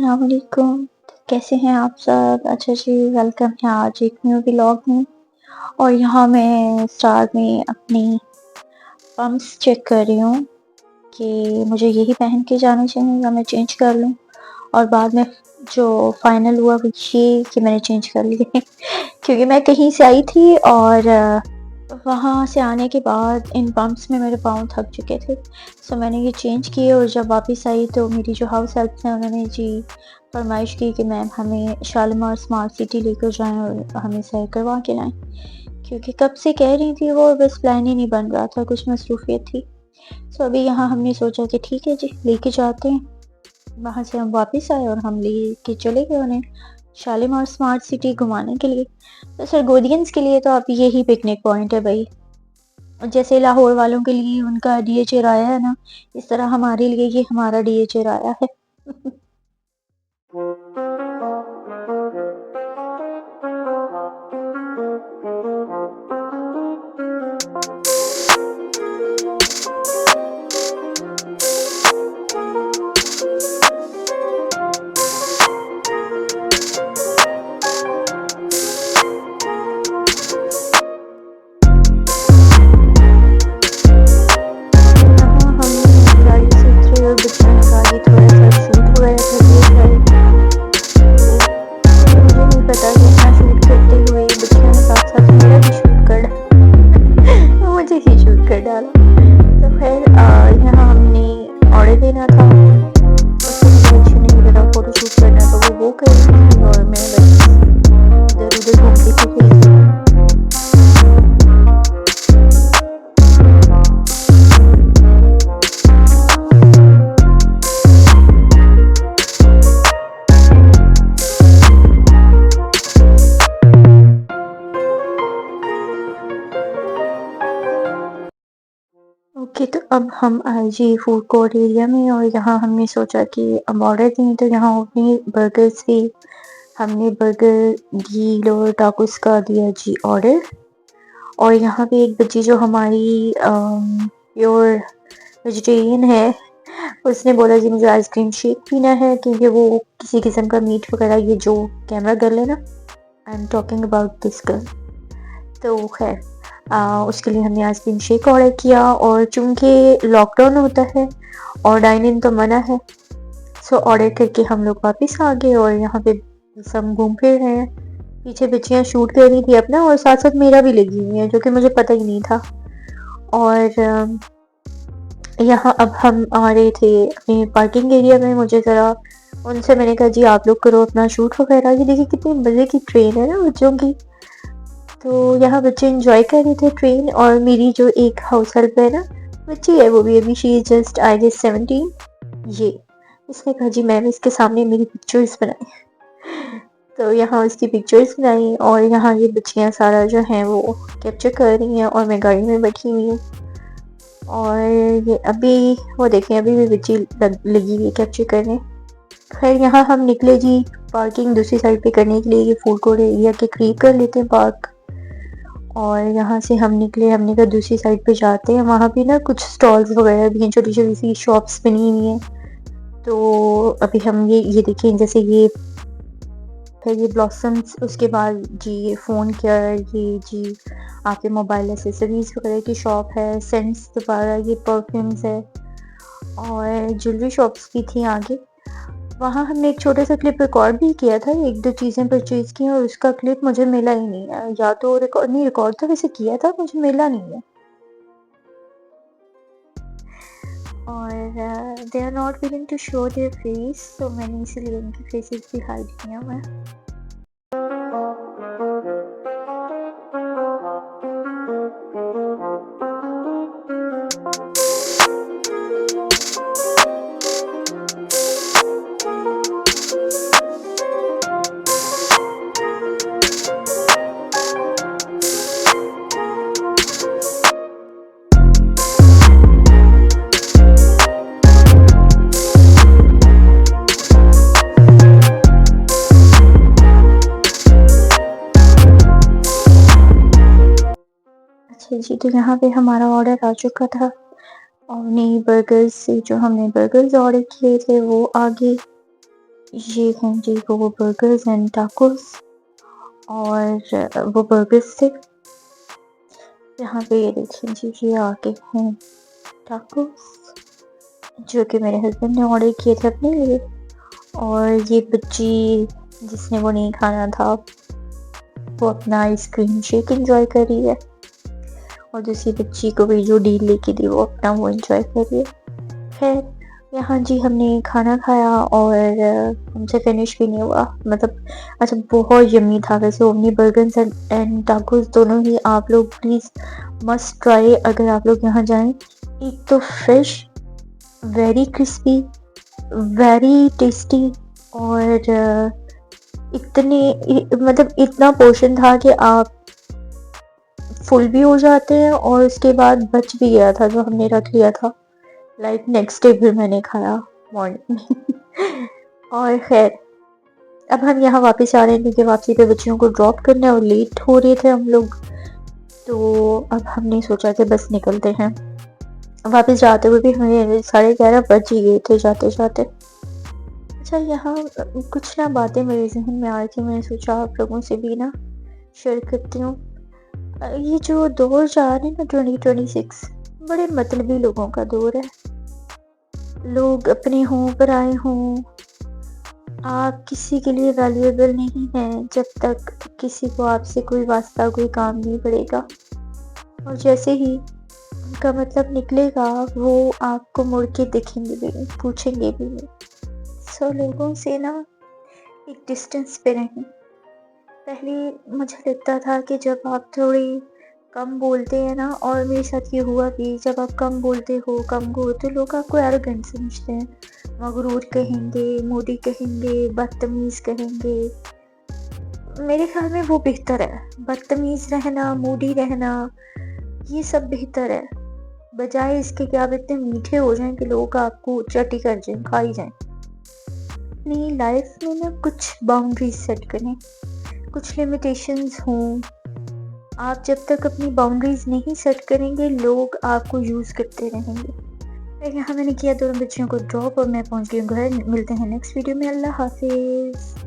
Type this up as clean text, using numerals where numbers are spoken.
अस्सलाम वालेकुम। कैसे हैं आप सब? अच्छा जी, वेलकम है आज एक न्यू व्लॉग में। और यहाँ मैं स्टार में अपनी पम्प्स चेक कर रही हूँ कि मुझे यही पहन के जाना चाहिए या मैं चेंज कर लूँ। और बाद में जो फाइनल हुआ वो ये कि मैंने चेंज कर लिए क्योंकि मैं कहीं से आई थी और वहाँ से आने के बाद इन पम्प्स में मेरे पाँव थक चुके थे। सो मैंने ये चेंज किए और जब वापस आई तो मेरी जो हाउस हेल्प्स हैं उन्होंने जी फरमाइश की कि मैम हमें शालीमार स्मार्ट सिटी लेकर जाएं और हमें सैर करवा के लाएं, क्योंकि कब से कह रही थी वो, बस प्लान ही नहीं बन रहा था, कुछ मसरूफियत थी। सो अभी यहाँ हमने सोचा कि ठीक है जी, लेके जाते हैं। वहाँ से हम वापस आए और हम लेके चले गए उन्हें शालीमार स्मार्ट सिटी घुमाने के लिए। तो सरगोदियंस के लिए तो अब यही पिकनिक पॉइंट है भाई। और जैसे लाहौर वालों के लिए उनका डीएचए राया है ना, इस तरह हमारे लिए ये हमारा डीएचए राया है। यहाँ हम गाड़ी से उतरे और बच्चों ने कहा कि थोड़ा सा शूट वगैरह कर लिया जाए। तो मुझे नहीं पता कि इतना शूट करते हुए बच्चों ने साथ साथ मेरा भी शूट कर डाला मुझे ही शूट कर डाला। तो खैर यहाँ हमने ऑर्डर देना था, उसके लिए बच्चों ने मेरा फोटो शूट करना तो वो कर रही थी और मैं बस इधर उधर घूमती फिर रही थी। ओके, तो अब हम आए जी फूड कोर्ट एरिया में और यहाँ हमने सोचा कि अब ऑर्डर दें, तो यहाँ अपनी बर्गर्स थे। हमने बर्गर, ग्रिल और टाकोस का दिया जी ऑर्डर। और यहाँ पे एक बच्ची जो हमारी प्योर वेजिटेरियन है, उसने बोला जी मुझे आइसक्रीम शेक पीना है, क्योंकि वो किसी किस्म का मीट वगैरह, ये जो कैमरा गर्ल है ना, I am talking about this girl. तो खैर उसके लिए हमने आइसक्रीम शेक ऑर्डर किया। और चूंकि लॉकडाउन होता है और डाइन इन तो मना है, सो ऑर्डर करके हम लोग वापस आ गए और यहाँ पे सब घूम फिर रहे हैं। पीछे बच्चियाँ शूट कर रही थी अपना और साथ साथ मेरा भी लगी हुई है, जो कि मुझे पता ही नहीं था। और यहाँ अब हम आ रहे थे अपने पार्किंग एरिया में। मुझे ज़रा उनसे मैंने कहा जी आप लोग करो अपना शूट वगैरह। ये देखिए कितनी मज़े की ट्रेन है ना बच्चों की। तो यहाँ बच्चे इंजॉय कर रहे थे ट्रेन। और मेरी जो एक हाउस हेल्प है ना, बच्ची है, वो भी अभी she is just I guess 17। ये इसने कहा जी मैम इसके सामने मेरी पिक्चर्स बनाई। तो यहाँ उसकी पिक्चर्स बनाई और यहाँ ये बच्चियाँ सारा जो हैं वो कैप्चर कर रही हैं और मैं गाड़ी में बैठी हुई हूँ। और ये अभी वो देखें अभी भी बच्ची लगी हुई कैप्चर करने। खैर यहाँ हम निकले जी पार्किंग दूसरी साइड पे करने के लिए। ये फूड कोर्ट एरिया के करीब कर लेते हैं पार्क। और यहाँ से हम निकले, हमने कहा दूसरी साइड पे जाते हैं। वहाँ पे ना कुछ स्टॉल्स वगैरह भी हैं, छोटी छोटी सी शॉप्स बनी हुई हैं। तो अभी हम ये देखें, जैसे ये फिर ये ब्लॉसम्स, उसके बाद जी ये फ़ोन केयर, ये जी आपके मोबाइल एसेसरीज वगैरह की शॉप है। सेंट्स, दोबारा ये परफ्यूम्स है और ज्वेलरी शॉप्स भी थी आगे। वहाँ हमने एक छोटा सा क्लिप रिकॉर्ड भी किया था, एक दो चीज़ें परचेज की और उसका क्लिप मुझे मिला ही नहीं है। या तो रिकॉर्ड नहीं, रिकॉर्ड तो वैसे किया था, मुझे मिला नहीं है। और they are not willing to show their face, तो मैंने इसीलिए उनके फेसेस भी हाइड किया हुआ है। अच्छा जी, तो यहाँ पे हमारा ऑर्डर आ चुका था और नई बर्गर्स से जो हमने बर्गर्स ऑर्डर किए थे वो आ गए। ये हैं जी वो बर्गर्स एंड टाकोस, और वो बर्गर्स थे। यहाँ पे ये देखिए जी, ये आके हैं टाकोस, जो कि मेरे हस्बैंड ने ऑर्डर किए थे अपने लिए। और ये बच्ची जिसने वो नहीं खाना था, वो अपना आइसक्रीम शेक एंजॉय कर रही है, और दूसरी बच्ची को भी जो डील लेके दी वो अपना वो एंजॉय कर रही है। खैर, यहाँ जी हमने खाना खाया और हमसे फिनिश भी नहीं हुआ, मतलब अच्छा बहुत यम्मी था वैसे। ओमनी बर्गर्स एंड टाकोस दोनों ही आप लोग प्लीज़ मस्ट ट्राई अगर आप लोग यहाँ जाएं। एक तो fresh, very crispy, very tasty, और मतलब इतना पोर्शन था कि आप फुल भी हो जाते हैं, और उसके बाद बच भी गया था जो हमने रख लिया था, लाइक नेक्स्ट डे भी मैंने खाया मॉर्निंग में। और खैर, अब हम यहाँ वापस आ रहे हैं क्योंकि वापसी पे बच्चियों को ड्रॉप करना है और लेट हो रहे थे हम लोग, तो अब हमने सोचा कि बस निकलते हैं। वापस जाते हुए भी हमें 11:30 बज ही गए थे जाते जाते। अच्छा, यहाँ कुछ ना बातें मेरे जहन में आ रही थी, मैंने सोचा आप लोगों से भी ना शेयर करती हूँ। ये जो दौर जा रहा है ना 2026, बड़े मतलबी लोगों का दौर है। लोग अपने हों पराए हों, आप किसी के लिए वैल्यूएबल नहीं हैं जब तक किसी को आपसे कोई वास्ता कोई काम नहीं पड़ेगा, और जैसे ही उनका मतलब निकलेगा वो आपको मुड़ के देखेंगे भी नहीं, पूछेंगे भी नहीं। सो लोगों से ना एक डिस्टेंस पे रहें। पहले मुझे लगता था कि जब आप थोड़ी कम बोलते हैं ना, और मेरे साथ ये हुआ भी, जब आप कम बोलते हो कम को तो लोग आपको एरोगेंट समझते हैं, मगरूर कहेंगे, मोदी कहेंगे, बदतमीज कहेंगे। मेरे ख्याल में वो बेहतर है, बदतमीज रहना, मूडी रहना, ये सब बेहतर है, बजाय इसके कि आप इतने मीठे हो जाएं कि लोग आपको चटी कर जाएं, खाई जाएं। अपनी लाइफ में ना कुछ बाउंड्रीज सेट करें, कुछ लिमिटेशंस हों। आप जब तक अपनी बाउंड्रीज नहीं सेट करेंगे लोग आपको यूज़ करते रहेंगे। यहाँ मैंने किया दोनों बच्चियों को ड्रॉप और मैं पहुँच गई हूँ घर। मिलते हैं नेक्स्ट वीडियो में। अल्लाह हाफिज़।